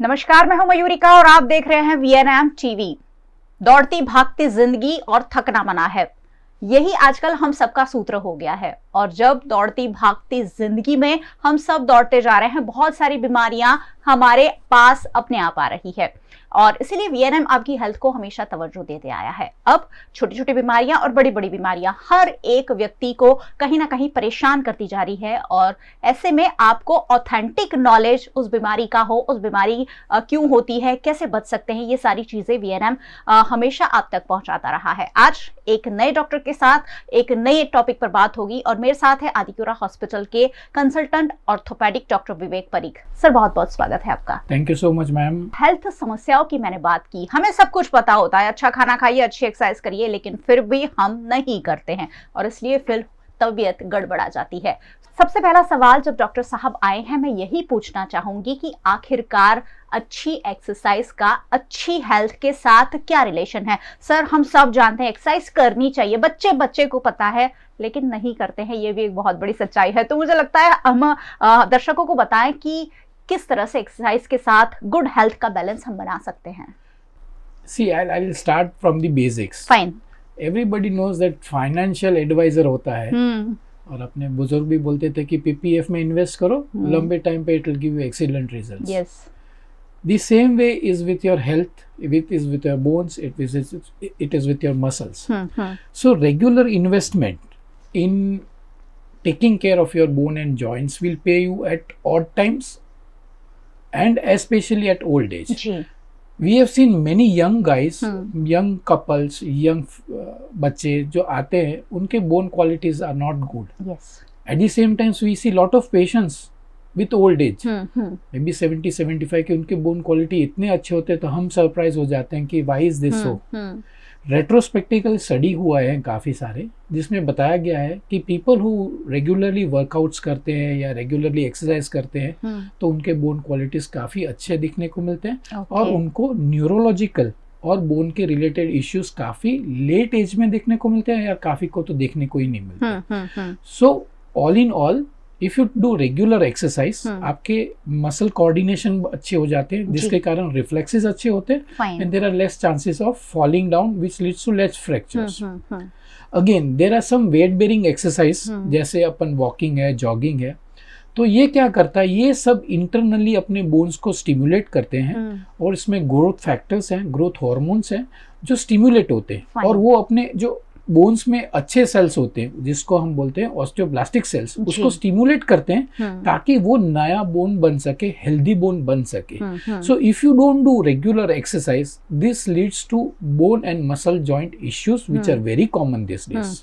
नमस्कार, मैं हूं मयूरिका और आप देख रहे हैं VNM टीवी। दौड़ती भागती जिंदगी और थकना मना है, यही आजकल हम सबका सूत्र हो गया है। और जब दौड़ती भागती जिंदगी में हम सब दौड़ते जा रहे हैं, बहुत सारी बीमारियां हमारे पास अपने आप आ रही है और इसीलिए VNM आपकी हेल्थ को हमेशा तवज्जो देते आया है। अब छोटी छोटी बीमारियां और बड़ी बड़ी बीमारियां हर एक व्यक्ति को कहीं ना कहीं परेशान करती जा रही है और ऐसे में आपको ऑथेंटिक नॉलेज उस बीमारी का हो, उस बीमारी क्यों होती है, कैसे बच सकते हैं, ये सारी चीजें VNM हमेशा आप तक पहुंचाता रहा है। आज एक नए डॉक्टर के साथ एक नए टॉपिक पर बात होगी और मेरे साथ है आदिपुरा हॉस्पिटल के कंसल्टेंट ऑर्थोपेडिक डॉक्टर विवेक परीख। सर, बहुत बहुत स्वागत है आपका। Thank you so much ma'am. Health समस्याओं की मैंने बात की, हमें सब कुछ पता होता है, अच्छा खाना खाइए, अच्छी एक्सरसाइज करिए, लेकिन फिर भी हम नहीं करते हैं और इसलिए फिर तबीयत गड़बड़ा जाती है। सबसे पहला सवाल जब डॉक्टर साहब आए हैं, मैं यही पूछना चाहूंगी कि आखिरकार अच्छी एक्सरसाइज का अच्छी हेल्थ के साथ क्या रिलेशन है। सर, हम सब जानते हैं एक्सरसाइज करनी चाहिए, बच्चे को पता है, लेकिन नहीं करते हैं, ये भी एक बहुत बड़ी सच्चाई है। तो मुझे लगता है हम दर्शकों को बताएं कि किस तरह से एक्सरसाइज के साथ गुड हेल्थ का बैलेंस हम बना सकते हैं। See, I'll start from the basics. Fine. Everybody knows that financial advisor होता है और अपने बुजुर्ग भी बोलते थे कि PPF में इन्वेस्ट करो, लंबे टाइम पे it will give you excellent results. Yes. The same way is with your health, is with your bones, it is with your muscles. So regular investment in taking care of your bone and joints will pay you at odd times and especially at old age. Ji. We have seen many young guys, young couples, young बच्चे जो आते हैं, उनके bone qualities are not good. Yes. At the same time, we see lot of patients with old age, maybe 70-75 के उनके bone quality इतने अच्छे होते हैं तो हम surprise हो जाते हैं कि why is this so? Retrospective study हुआ है काफ़ी सारे, जिसमें बताया गया है कि पीपल हु रेगुलरली वर्कआउट्स करते हैं या रेगुलरली एक्सरसाइज करते हैं तो उनके बोन क्वालिटीज़ काफ़ी अच्छे दिखने को मिलते हैं और उनको न्यूरोलॉजिकल और बोन के रिलेटेड इश्यूज काफ़ी लेट एज में देखने को मिलते हैं या काफ़ी को तो देखने को ही नहीं मिलते। So all in all if you do regular exercise, आपके मसल कोऑर्डिनेशन अच्छे हो जाते हैं, जिसके कारण रिफ्लेक्सेस अच्छे होते हैं and there are less chances of falling down which leads to less fractures. Again there are some weight bearing exercise, जैसे अपन वॉकिंग है, जॉगिंग है, तो ये क्या करता है, ये सब इंटरनली अपने बोन्स को स्टिमुलेट करते हैं और इसमें ग्रोथ फैक्टर्स हैं, ग्रोथ हार्मोन्स हैं जो स्टिमुलेट होते हैं और वो अपने जो बोन्स में अच्छे सेल्स होते हैं जिसको हम बोलते हैं ऑस्टियोब्लास्टिक सेल्स, उसको स्टिमुलेट करते हैं ताकि वो नया बोन बन सके, हेल्दी बोन बन सके। So if you don't do regular exercise, this leads to bone and muscle joint issues which are very common this days.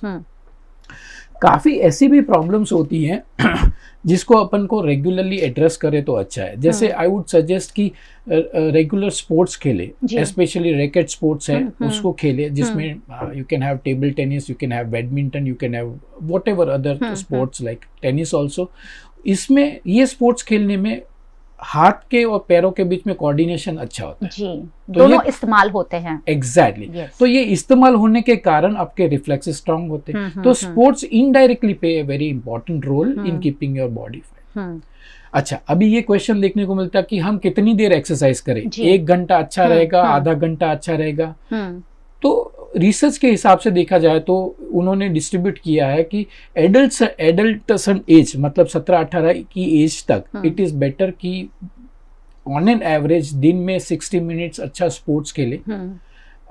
काफ़ी ऐसी भी प्रॉब्लम्स होती हैं जिसको अपन को रेगुलरली एड्रेस करे तो अच्छा है। जैसे आई वुड सजेस्ट कि रेगुलर स्पोर्ट्स खेले, स्पेशली रैकेट स्पोर्ट्स है उसको खेले, जिसमें you can have table tennis, you can have badminton, you can have whatever other sports like tennis also. इसमें ये स्पोर्ट्स खेलने में हाथ के और पैरों के बीच में कोऑर्डिनेशन अच्छा होता है। जी, दोनों इस्तेमाल होते हैं। एग्जैक्टली। तो ये इस्तेमाल होने के कारण आपके रिफ्लेक्सेस स्ट्रांग होते हैं। तो sports indirectly play a very important role in keeping your body fit. अच्छा, अभी ये क्वेश्चन देखने को मिलता है कि हम कितनी देर एक्सरसाइज करें, 1 घंटा अच्छा रहेगा, आधा घंटा अच्छा रहेगा। तो रिसर्च के हिसाब से देखा जाए तो उन्होंने डिस्ट्रीब्यूट किया है कि एडल्टसन एज मतलब 17-18 की एज तक इट इज बेटर कि ऑन एन एवरेज दिन में 60 मिनट्स अच्छा स्पोर्ट्स खेले,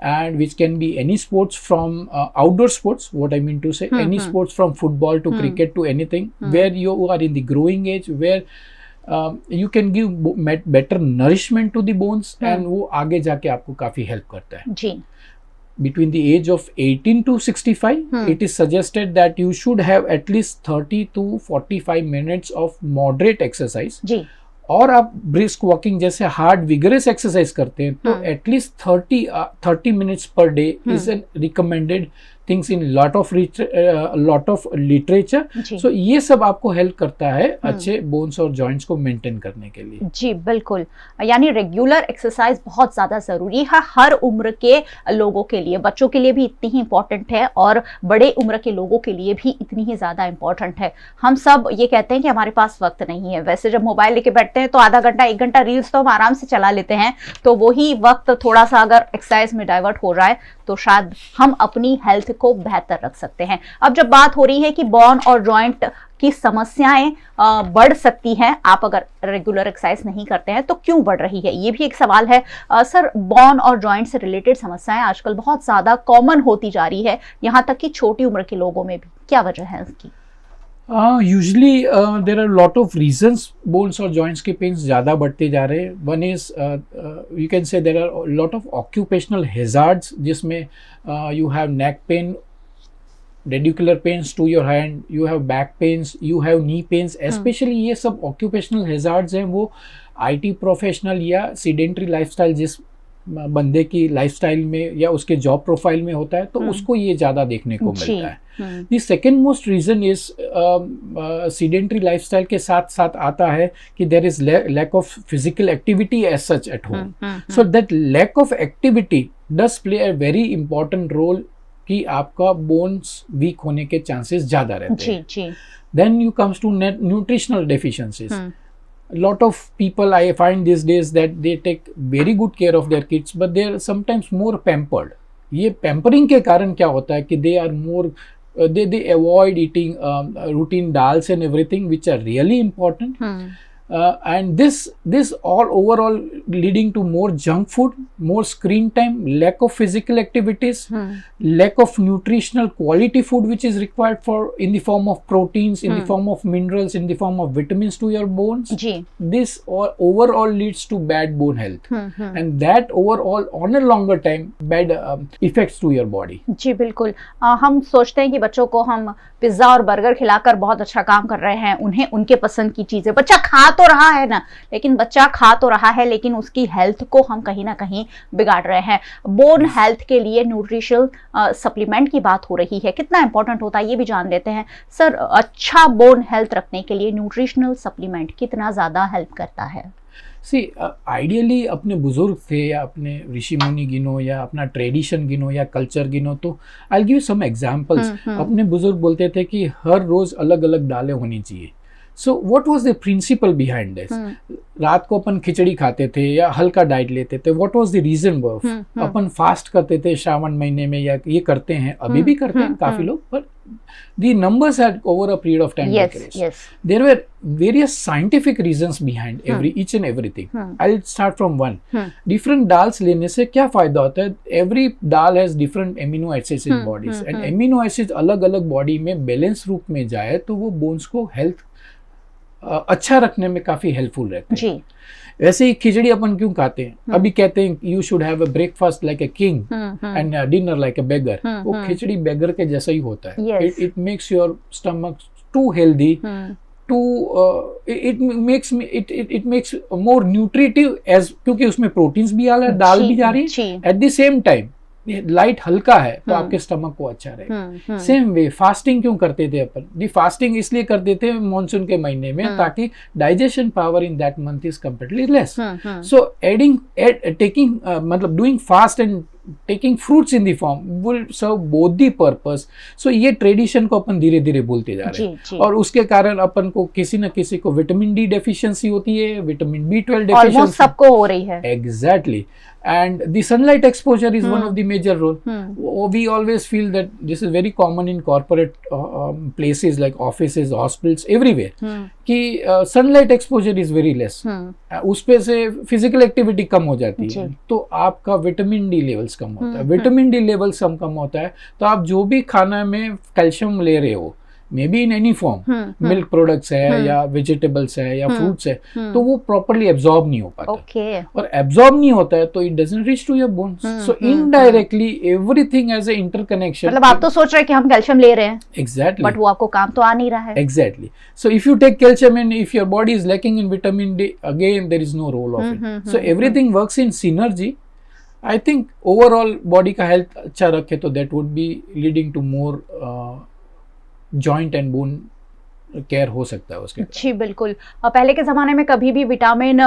and which can be any sports from outdoor sports, what I mean to say any sports from football to cricket to anything where you are in the growing age, where you can give better nourishment to the bones and वो आगे जाके आपको काफी help करता है। जी। Between the age of 18 to 65, it is suggested that you should have at least 30 to 45 minutes of moderate exercise. जी। और आप ब्रिस्क वॉकिंग जैसे हार्ड विगरस एक्सरसाइज करते हैं तो at least 30 minutes per day is an recommended things in lot of literature. जी. So ये सब आपको हेल्प करता है अच्छे बोन्स और जॉइंट्स को मेंटेन करने के लिए. जी बिल्कुल, यानी रेगुलर एक्सरसाइज बहुत ज्यादा जरूरी है हर उम्र के लोगों के लिए. बच्चों के लिए भी इतनी ही इंपॉर्टेंट है और बड़े उम्र के लोगों के लिए भी इतनी ही ज्यादा इंपॉर्टेंट है. हम सब ये कहते हैं कि हमारे पास वक्त नहीं है. वैसे जब मोबाइल लेके बैठते हैं तो आधा घंटा 1 घंटा रील्स तो हम आराम से चला लेते हैं. तो वही वक्त थोड़ा सा अगर एक्सरसाइज में डाइवर्ट हो रहा है तो शायद हम अपनी हेल्थ को बेहतर रख सकते हैं. अब जब बात हो रही है कि बोन और जॉइंट की समस्याएं बढ़ सकती हैं आप अगर रेगुलर एक्सरसाइज नहीं करते हैं, तो क्यों बढ़ रही है, ये भी एक सवाल है. सर, बोन और जॉइंट से रिलेटेड समस्याएं आजकल बहुत ज्यादा कॉमन होती जा रही है, यहाँ तक कि छोटी उम्र के लोगों में भी. क्या वजह है इसकी? Usually there are a lot of reasons bones और joints के पेन्स ज़्यादा बढ़ते जा रहे हैं. One is you can say there are a lot of occupational hazards जिसमें you have neck pain, radicular pains to your hand, you have back pains, you have knee pains. Especially ये सब occupational hazards हैं वो IT professional या sedentary lifestyle जिस बंदे की lifestyle में या उसके जॉब प्रोफाइल में होता है तो उसको ये ज़्यादा देखने को मिलता है. The second most reason is sedentary lifestyle के साथ साथ आता है कि there is lack of physical activity as such at home. So that lack of activity does play a very important role कि आपका बोन्स वीक होने के चांसेस ज़्यादा रहते हैं. Then you comes to nutritional deficiencies. A lot of people I find these days that they take very good care of their kids but they are sometimes more pampered. ये pampering के कारण क्या होता है कि they are more they avoid eating routine dals and everything which are really important. And this all overall leading to more junk food, more screen time, lack of physical activities, lack of nutritional quality food which is required for in the form of proteins, in the form of minerals, in the form of vitamins to your bones. This all overall leads to bad bone health and that overall on a longer time bad effects to your body. जी बिल्कुल. हम सोचते हैं कि बच्चों को हम pizza और burger खिलाकर बहुत अच्छा काम कर रहे हैं, उन्हें उनके पसंद की चीजें. बच्चा खा तो रहा है ना, लेकिन बच्चा खा तो रहा है लेकिन उसकी हेल्थ को हम कहीं ना कहीं बिगाड़ रहे हैं. बोन हेल्थ के लिए न्यूट्रिशनल सप्लीमेंट की बात हो रही है, कितना इंपॉर्टेंट होता है ये भी जान लेते हैं. सर, अच्छा बोन हेल्थ रखने के लिए न्यूट्रिशनल सप्लीमेंट कितना ज्यादा हेल्प करता है? सी आइडियली अपने बुजुर्ग थे या अपने ऋषि मुनि गिनो या अपना ट्रेडिशन गिनो या कल्चर गिनो तो आई गिव सम एग्जांपल्स. अपने बुजुर्ग बोलते थे कि हर रोज अलग अलग दालें होनी चाहिए. So what was the principle behind this? रात को अपन खिचड़ी खाते थे या हल्का डाइट लेते थे. What was the reason? अपन फास्ट करते थे श्रावण महीने में या ये करते हैं, अभी भी करते हैं काफी लोग, पर the numbers had over a period of time decreased. There were various scientific reasons behind each and everything. I'll start from one. Different dals लेने से क्या फायदा होता है? Every dal has different amino acids in bodies and amino acids अलग अलग body में balance रूप में जाए तो वो बोन्स को हेल्थ अच्छा रखने में काफी हेल्पफुल रहते हैं. वैसे ही खिचड़ी अपन क्यों खाते हैं? अभी कहते हैं you should have a breakfast like a king and dinner like a beggar. वो खिचड़ी बेगर के जैसा ही होता है. It makes your stomach too healthy, it makes more nutritive as क्योंकि उसमें प्रोटीन्स भी आ रहा है, दाल भी जा रही है. At the same time light हल्का है तो आपके स्टमक को अच्छा रहेगा. सेम वे फास्टिंग क्यों करते थे अपन? दी फास्टिंग इसलिए करते थे मानसून के महीने में ताकि digestion power in that month is comparatively less. So taking मतलब doing fast and taking fruits in the form will serve both the purpose. So ये ट्रेडिशन को अपन धीरे धीरे भूलते जा रहे हैं और उसके कारण अपन को किसी न किसी को विटामिन डी डेफिशिएंसी होती है, विटामिन B12 डेफिशिएंसी सबको हो रही है. Exactly. And the sunlight exposure is one of the major role. We always feel that this is very common in corporate places like offices, hospitals, everywhere. कि sunlight exposure is very less. उस पे से physical activity कम हो जाती है तो आपका vitamin D levels कम होता है. विटामिन डी लेवल्स कम होता है तो आप जो भी खाना में कैल्शियम ले रहे हो may be in any form, milk products है या वेजिटेबल्स है या फ्रूट्स है, तो वो प्रॉपर्ली एब्जॉर्ब नहीं हो पाता. और एब्जॉर्ब नहीं होता है तो it doesn't reach to your bones. So indirectly everything has a interconnection. मतलब आप तो सोच रहे हैं कि हम कैल्शियम ले रहे हैं. एग्जैक्टली. बट वो आपको काम तो आ नहीं रहा है. Exactly. So if you take calcium and if your body is lacking in vitamin D, again there is no role of it. So everything works in synergy I think overall body का health अच्छा रखे तो that would be leading to more joint and bone care हो सकता है उसके। जी बिल्कुल। पहले के ज़माने में कभी भी विटामिन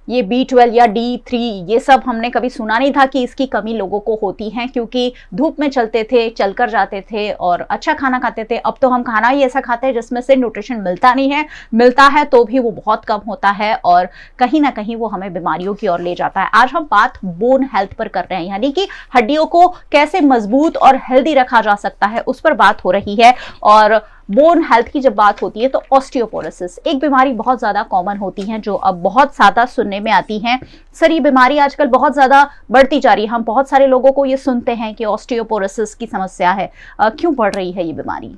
ये B12 या D3 ये सब हमने कभी सुना नहीं था कि इसकी कमी लोगों को होती है, क्योंकि धूप में चलते थे, चलकर जाते थे और अच्छा खाना खाते थे। अब तो हम खाना ही ऐसा खाते हैं जिसमें से न्यूट्रिशन मिलता नहीं है, मिलता है तो भी वो बहुत कम होता है और कहीं ना कहीं वो हमें बीमारियों की ओर ले जाता है। आज हम बात बोन हेल्थ पर कर रहे हैं, यानी कि हड्डियों को कैसे मजबूत और हेल्दी रखा जा सकता है उस पर बात हो रही है। और बोन हेल्थ की जब बात होती है तो ऑस्टियोपोरोसिस एक बीमारी बहुत ज्यादा कॉमन होती है जो अब बहुत ज्यादा सुनने में आती है। सर, ये बीमारी आजकल बहुत ज्यादा बढ़ती जा रही है, हम बहुत सारे लोगों को ये सुनते हैं कि ऑस्टियोपोरोसिस की समस्या है। क्यों बढ़ रही है ये बीमारी?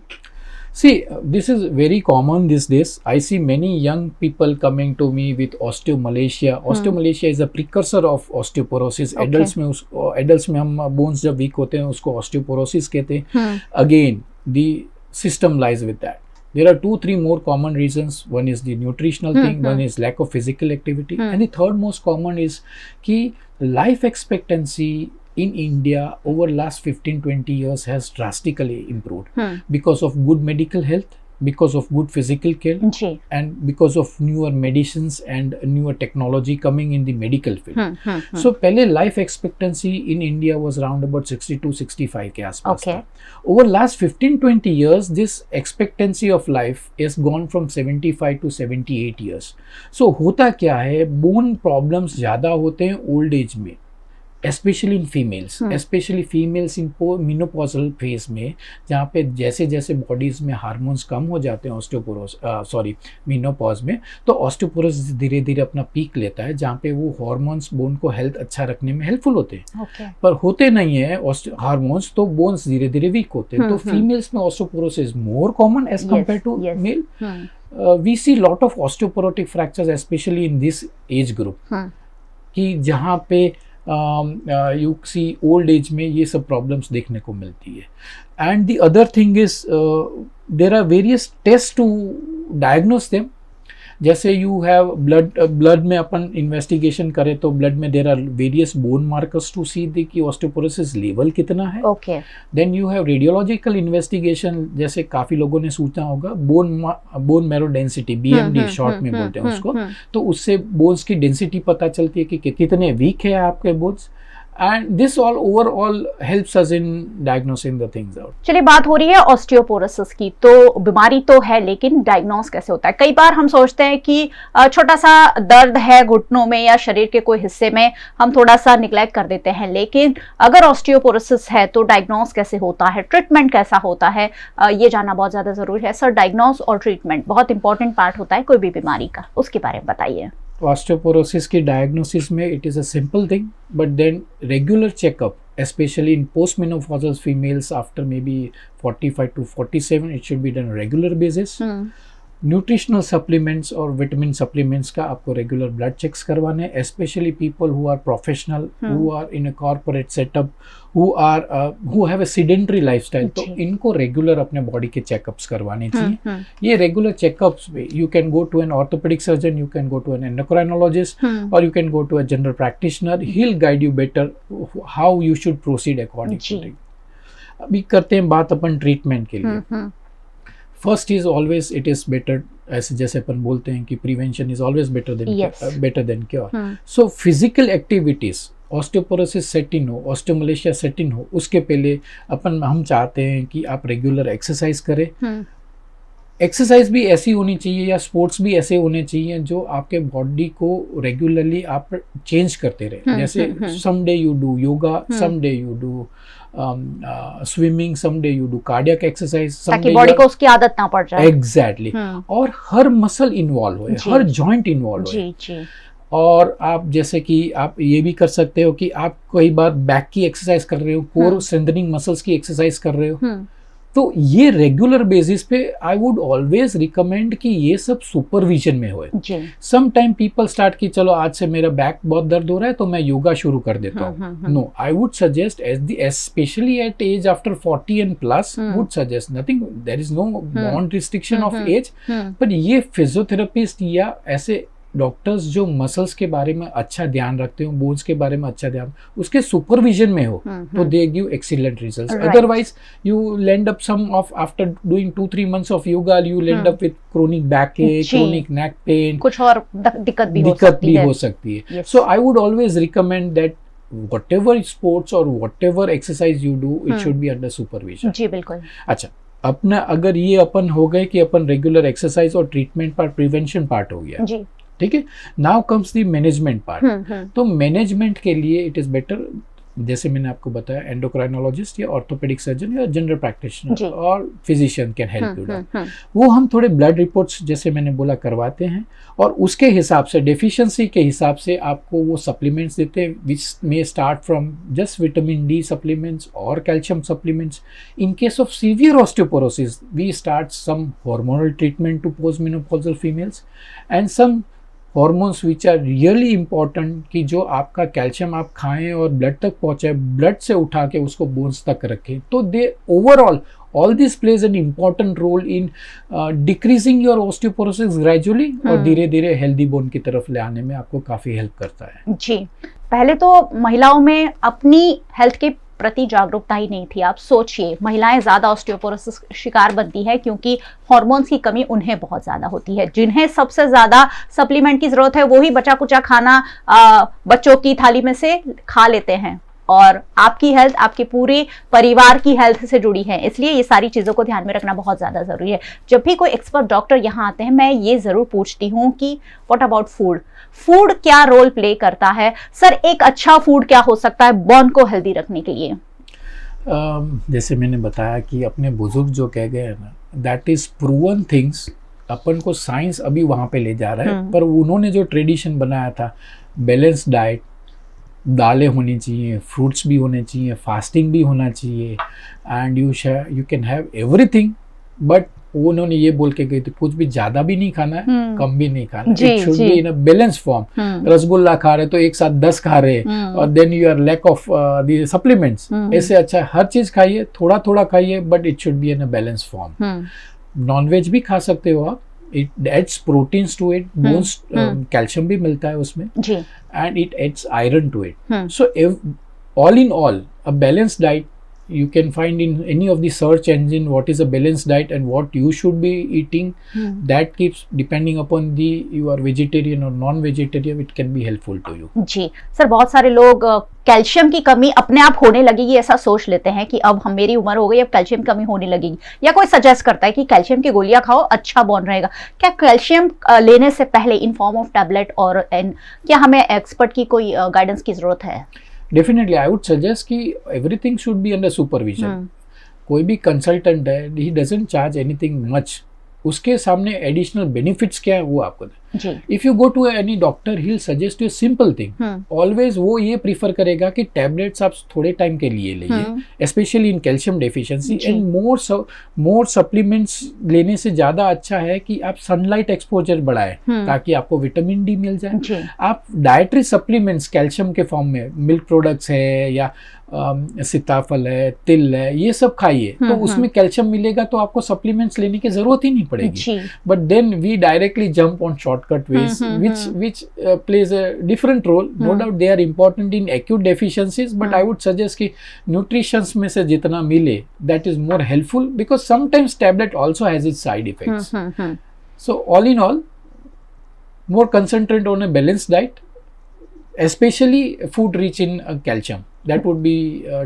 See, this is very common these days. I see many young people coming to me with osteomalacia. Osteomalacia is a precursor of osteoporosis. Okay. Adults में हम bones जब weak होते हैं उसको osteoporosis कहते हैं. Again, the system lies with that. There are 2-3 more common reasons. One is the nutritional thing, one is lack of physical activity, and the third most common is कि life expectancy in India over last 15-20 years has drastically improved because of good medical health, because of good physical care, and because of newer medicines and newer technology coming in the medical field. So पहले life expectancy in India was around about 60-65 के आसपास था. Over last 15-20 years, this expectancy of life has gone from 75 to 78 years. So होता क्या है, bone problems ज़्यादा होते हैं old age में, especially in females, especially females in menopausal phase में, जहाँ पे जैसे जैसे बॉडीज में हार्मोन्स कम हो जाते हैं मेनोपॉज में, तो ऑस्टियोपोरोसिस धीरे धीरे अपना पीक लेता है, जहाँ पे वो हार्मोन्स बोन को हेल्थ अच्छा रखने में हेल्पफुल होते हैं। पर होते नहीं है हार्मोन्स, तो बोन्स धीरे धीरे वीक होते हैं। तो फीमेल्स में osteoporosis more common as compare to male. We see lot of osteoporotic fractures specially in this age group, कि जहाँ पे you see old age में ये सब problems देखने को मिलती है. And the other thing is there are various tests to diagnose them. जैसे you have blood में अपन investigation करें तो blood में there are various bone markers to see the कि osteoporosis level कितना है. Okay. Then you have radiological investigation, जैसे काफ़ी लोगों ने सोचा होगा bone marrow density BMD short में बोलते हैं उसको, तो उससे bones की density पता चलती है कि कितने weak है आपके bones. And this all overall helps us in diagnosing the things out. चलिए, बात हो रही है ऑस्टियोपोरोसिस की, तो बीमारी तो है लेकिन डायग्नोस कैसे होता है? कई बार हम सोचते हैं कि छोटा सा दर्द है घुटनों में या शरीर के कोई हिस्से में, हम थोड़ा सा निग्लेक्ट कर देते हैं, लेकिन अगर ऑस्टियोपोरोसिस है तो डायग्नोस कैसे होता है, ट्रीटमेंट कैसा होता है, ये जानना बहुत ज्यादा जरूरी है। सर, डायग्नोस और ट्रीटमेंट बहुत इंपॉर्टेंट पार्ट होता है कोई भी बीमारी का, उसके बारे में बताइए। ऑस्टियोपोरोसिस की डायग्नोसिस में it is a simple thing, but then regular checkup, especially in postmenopausal females after maybe 45 to 47, it should be done on a regular basis. Nutritional supplements और विटामिन सप्लीमेंट्स का आपको रेगुलर ब्लड चेक्स करवाने, specially people who are professional, who are in a corporate setup, who have a sedentary lifestyle, तो इनको regular अपने body के checkups करवाने चाहिए। ये रेगुलर चेकअप्स में you can go to an orthopaedic surgeon, you can go to an endocrinologist, और you can go to a general practitioner. He will guide you better how you should proceed according to it. अभी करते हैं बात अपन treatment के लिए। First is always it is better, ऐसे जैसे अपन बोलते हैं कि prevention is always better than cure. So physical activities, osteoporosis set इन हो, ऑस्टियोमलेशिया सेट इन हो, उसके पहले हम चाहते हैं कि आप रेगुलर एक्सरसाइज करें। एक्सरसाइज भी ऐसी होनी चाहिए या स्पोर्ट्स भी ऐसे होने चाहिए जो आपके बॉडी को रेगुलरली आप चेंज करते रहे। जैसे some day you do yoga, some day you do swimming, some day you do cardiac exercise, ताकि बॉडी को उसकी आदत ना पड़ जाए। एग्जैक्टली। और हर मसल इन्वॉल्व हो, हर जॉइंट इन्वॉल्व हो। और आप जैसे कि आप ये भी कर सकते हो कि आप कई बार बैक की एक्सरसाइज कर रहे हो, कोर स्ट्रेंथनिंग मसल्स की एक्सरसाइज कर रहे हो, तो ये रेगुलर बेसिस पे आई वुड ऑलवेज रिकमेंड कि ये सब सुपरविजन में होए। सम टाइम पीपल स्टार्ट कि चलो आज से मेरा बैक बहुत दर्द हो रहा है तो मैं योगा शुरू कर देता हूँ। No, I would suggest specially at age after 40 and plus, would suggest nothing, there is no bond restriction of age, पर ये फिजियोथेरेपिस्ट या ऐसे डॉक्टर्स जो मसल्स के बारे में अच्छा ध्यान रखते हो, बोन्स के बारे में अच्छा ध्यान, उसके सुपरविजन में हो, तो they give excellent results. Otherwise you land up some of after doing 2-3 months of yoga, you lend up with chronic backache, chronic neck pain, कुछ और दिक्कत भी हो सकती है. So I would always recommend that whatever sports or whatever exercise you do, it should be under supervision. जी बिल्कुल. अच्छा, अपना अगर ये अपन हो गए कि अपन रेगुलर एक्सरसाइज और ट्रीटमेंट पार्ट, प्रिवेंशन पार्ट हो गया, जी, ठीक है. Now comes the management part. तो मैनेजमेंट के लिए इट इज बेटर, जैसे मैंने आपको बताया, एंडोक्राइनोलॉजिस्ट या ऑर्थोपेडिक सर्जन या जनरल प्रैक्टिशनर और फिजिशियन कैन हेल्प यू. वो हम थोड़े ब्लड रिपोर्ट्स जैसे मैंने बोला करवाते हैं, और उसके हिसाब से, डेफिशिएंसी के हिसाब से आपको वो सप्लीमेंट्स देते हैं, which may start from just vitamin D supplements और calcium supplements. In case of severe osteoporosis we start some hormonal treatment to postmenopausal females and some hormones which are really important, कि जो आपका calcium आप खाएं और blood तक पहुंचाए, blood से उठा के उसको बोन्स तक रखें. तो दे overall all this plays an important role in decreasing your osteoporosis gradually और धीरे धीरे हेल्दी बोन की तरफ ले आने में आपको काफी हेल्प करता है. जी, पहले तो महिलाओं में अपनी हेल्थ के प्रति जागरूकता ही नहीं थी. आप सोचिए, महिलाएं ज्यादा ऑस्टियोपोरोसिस शिकार बनती है क्योंकि हार्मोन्स की कमी उन्हें बहुत ज्यादा होती है. जिन्हें सबसे ज्यादा सप्लीमेंट की जरूरत है वही बचा कुचा खाना बच्चों की थाली में से खा लेते हैं, और आपकी हेल्थ आपके पूरे परिवार की हेल्थ से जुड़ी है. इसलिए ये सारी चीजों को ध्यान में रखना बहुत ज्यादा जरूरी है. जब भी कोई एक्सपर्ट डॉक्टर यहाँ आते हैं, मैं ये जरूर पूछती हूँ कि व्हाट अबाउट फूड, फूड क्या रोल प्ले करता है. सर, एक अच्छा फूड क्या हो सकता है बोन को हेल्दी रखने के लिए? जैसे मैंने बताया कि अपने बुजुर्ग जो कह गए ना, दैट इज प्रूवन थिंग्स. अपन को साइंस अभी वहां पे ले जा रहा है, पर उन्होंने जो ट्रेडिशन बनाया था, बैलेंस डाइट, दालें होनी चाहिए, फ्रूट्स भी होने चाहिए, फास्टिंग भी होना चाहिए, and you can have everything. But उन्होंने ये बोल के गए थे, कुछ भी ज्यादा भी नहीं खाना है, कम भी नहीं खाना है. It should be in a balance form. Rasgulla खा रहे तो एक साथ 10 खा रहे, और then you are lack of the supplements. ऐसे अच्छा हर चीज खाइए, थोड़ा थोड़ा खाइए, but it should be in a balance form. Nonveg भी खा सकते हो आप, it adds proteins to it, bones, calcium भी मिलता है उसमें, and it adds iron to it. So all in all, a balanced diet you can find in any of the search engine what is a balanced diet and what you should be eating. That keeps depending upon the you are vegetarian or non-vegetarian, it can be helpful to you. जी sir, बहुत सारे लोग calcium की कमी अपने आप होने लगेगी ऐसा सोच लेते हैं कि अब हम मेरी उम्र हो गई, अब कैल्शियम कमी होने लगेगी, या कोई सजेस्ट करता है कि कैल्शियम की गोलियां खाओ अच्छा बोन रहेगा. क्या कैल्शियम लेने से पहले इन फॉर्म ऑफ टैबलेट और क्या हमें एक्सपर्ट की कोई गाइडेंस की जरूरत है? डेफिनेटली आई वुड सजेस्ट कि everything should be under supervision. कोई भी कंसल्टेंट है, he doesn't charge anything much. उसके सामने एडिशनल बेनिफिट्स क्या है वो आपको दे. If you go to any doctor, he will suggest you simple thing. Always वो ये प्रीफर करेगा कि टैबलेट्स आप थोड़े टाइम के लिए लीजिए, specially in calcium deficiency, and more supplements लेने से ज्यादा अच्छा है कि आप सनलाइट एक्सपोजर बढ़ाएं, ताकि आपको विटामिन डी मिल जाए. आप डाइटरी सप्लीमेंट्स कैल्शियम के फॉर्म में, मिल्क प्रोडक्ट्स है या सीताफल है, तिल है, ये सब खाइए, तो उसमें कैल्शियम मिलेगा, तो आपको सप्लीमेंट्स लेने की जरूरत ही नहीं पड़ेगी. But then we directly jump on shortcut ways, which plays a different role. No doubt they are important in acute deficiencies, but I would suggest कि nutritions में से जितना मिले, that is more helpful, because sometimes tablet also has its side effects. So all in all, more concentrate on a balanced diet, especially food rich in calcium. That would be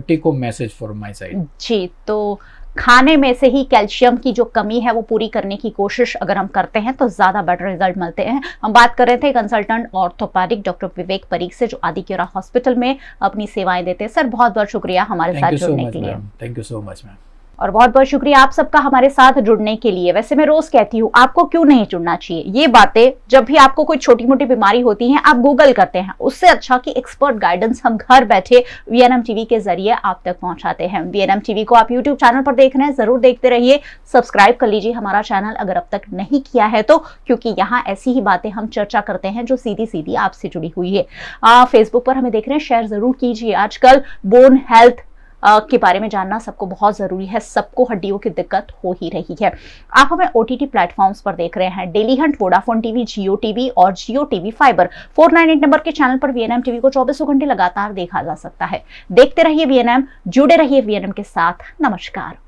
take home message from my side. जी, तो खाने में से ही calcium की जो कमी है वो पूरी करने की कोशिश अगर हम करते हैं तो ज्यादा बेटर रिजल्ट मिलते हैं. हम बात कर रहे थे कंसल्टेंट ऑर्थोपेडिक डॉक्टर विवेक परीख से, जो आदिक्योरा हॉस्पिटल में अपनी सेवाएं देते हैं. सर, बहुत बहुत शुक्रिया हमारे साथ जुड़ने के लिए. Thank you so much ma'am. और बहुत बहुत शुक्रिया आप सबका हमारे साथ जुड़ने के लिए. वैसे मैं रोज कहती हूँ, आपको क्यों नहीं जुड़ना चाहिए. ये बातें जब भी आपको कोई छोटी मोटी बीमारी होती है आप गूगल करते हैं, उससे अच्छा कि एक्सपर्ट गाइडेंस हम घर बैठे वीएनएम टीवी के जरिए आप तक पहुंचाते हैं. वीएनएम टीवी को आप यूट्यूब चैनल पर देख रहे हैं, जरूर देखते रहिए. सब्सक्राइब कर लीजिए हमारा चैनल अगर अब तक नहीं किया है तो, क्योंकि यहाँ ऐसी ही बातें हम चर्चा करते हैं जो सीधी सीधी आपसे जुड़ी हुई है. फेसबुक पर हमें देख रहे हैं, शेयर जरूर कीजिए. आजकल बोन हेल्थ के बारे में जानना सबको बहुत जरूरी है। सबको हड्डियों की दिक्कत हो ही रही है। आप हमें OTT प्लेटफॉर्म्स पर देख रहे हैं, डेली हंट, वोडाफोन टीवी, जियो टीवी और जियो टीवी फाइबर 498 नंबर के चैनल पर VNM टीवी को 24 घंटे लगातार देखा जा सकता है। देखते रहिए VNM, जुड़े रहिए VNM के साथ। नमस्कार।